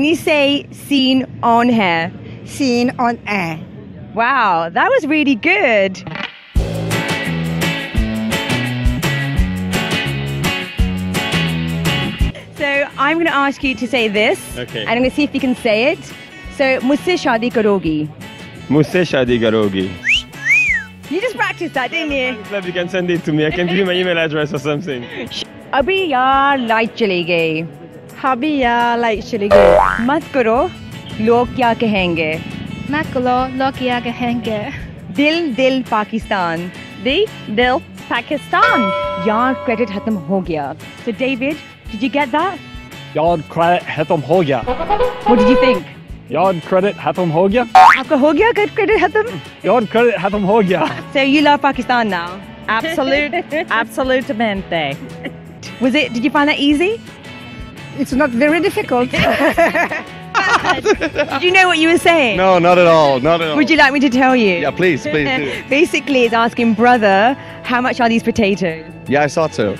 you say scene on hair? Scene on air. Wow, that was really good. So I'm going to ask you to say this. Okay. And I'm going to see if you can say it. So, मुझसे शादी करोगी. मुझसे शादी करोगी. You just practiced that, didn't you? Club, you can send it to me. I can give you my email address or something. अभी यार light चली गई. Hubby ya like chili go. मत करो, लोग क्या कहेंगे. Makalo Lokia Gahenge. दिल दिल पाकिस्तान. Dil Pakistan. यार क्रेडिट खत्म हो गया. So David, did you get that? Yard credit hatam ho gaya. What did you think? Yard credit hatam ho gaya. आपका हो गया क्रेडिट खत्म? Yard credit hatam ho gaya. So you love Pakistan now? Absolutamente. Did you find that easy? It's not very difficult. Did you know what you were saying? No, not at all. Not at all. Would you like me to tell you? Yeah, please do. Basically, it's asking brother, how much are these potatoes? Yeah, I saw too.